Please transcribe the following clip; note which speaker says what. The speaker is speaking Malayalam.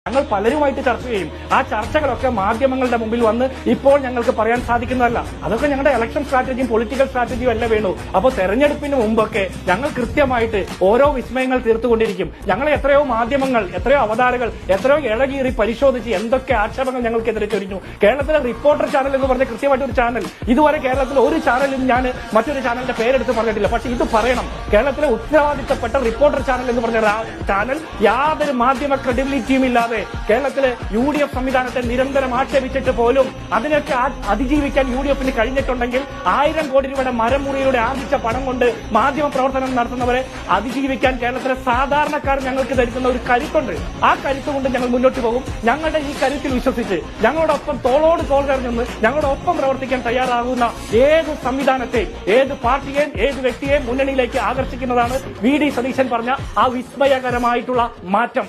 Speaker 1: ഞങ്ങൾ പലരുമായിട്ട് ചർച്ച ചെയ്യും. ആ ചർച്ചകളൊക്കെ മാധ്യമങ്ങളുടെ മുമ്പിൽ വന്ന് ഇപ്പോൾ ഞങ്ങൾക്ക് പറയാൻ സാധിക്കുന്നതല്ല. അതൊക്കെ ഞങ്ങളുടെ ഇലക്ഷൻ സ്ട്രാറ്റജിയും പൊളിറ്റിക്കൽ സ്ട്രാറ്റജിയും അല്ല വേണു. അപ്പോൾ തെരഞ്ഞെടുപ്പിന് മുമ്പൊക്കെ ഞങ്ങൾ കൃത്യമായിട്ട് ഓരോ വിസ്മയങ്ങൾ തീർത്തുകൊണ്ടിരിക്കും. ഞങ്ങളെ എത്രയോ മാധ്യമങ്ങൾ, എത്രയോ അവതാരകൾ, എത്രയോ ഇളകീറി പരിശോധിച്ച് എന്തൊക്കെ ആക്ഷേപങ്ങൾ ഞങ്ങൾക്കെതിരെ ചൊരിഞ്ഞു. കേരളത്തിലെ റിപ്പോർട്ടർ ചാനൽ എന്ന് പറഞ്ഞ കൃത്യമായിട്ടൊരു ചാനൽ, ഇതുവരെ കേരളത്തിലെ ഒരു ചാനലും ഞാൻ മറ്റൊരു ചാനലിന്റെ പേരെടുത്ത് പറഞ്ഞിട്ടില്ല. പക്ഷെ ഇത് പറയണം, കേരളത്തിലെ ഉത്തരവാദിത്തപ്പെട്ട റിപ്പോർട്ടർ ചാനൽ എന്ന് പറഞ്ഞ ചാനൽ യാതൊരു മാധ്യമ ക്രെഡിബിലിറ്റിയും ഇല്ലാതെ കേരളത്തിലെ UDF സംവിധാനത്തെ നിരന്തരം ആക്ഷേപിച്ചിട്ട് പോലും അതിനൊക്കെ അതിജീവിക്കാൻ UDFന് കഴിഞ്ഞിട്ടുണ്ടെങ്കിൽ 1000 കോടി രൂപയുടെ മരമുറിയിലൂടെ ആർജിച്ച പണം കൊണ്ട് മാധ്യമ പ്രവർത്തനം നടത്തുന്നവരെ അതിജീവിക്കാൻ കേരളത്തിലെ സാധാരണക്കാർ ഞങ്ങൾക്ക് ധരിക്കുന്ന ഒരു കരുത്തുണ്ട്. ആ കരുത്ത് കൊണ്ട് ഞങ്ങൾ മുന്നോട്ട് പോകും. ഞങ്ങളുടെ ഈ കരുത്തിൽ വിശ്വസിച്ച് ഞങ്ങളോടൊപ്പം തോളോട് തോൾ ചേർന്ന് ഞങ്ങളോടൊപ്പം പ്രവർത്തിക്കാൻ തയ്യാറാകുന്ന ഏത് സംവിധാനത്തെയും, ഏത് പാർട്ടിയെയും, ഏത് വ്യക്തിയെയും മുന്നണിയിലേക്ക് ആകർഷിക്കുന്നതാണ് VD സതീശൻ പറഞ്ഞ ആ വിസ്മയകരമായിട്ടുള്ള മാറ്റം.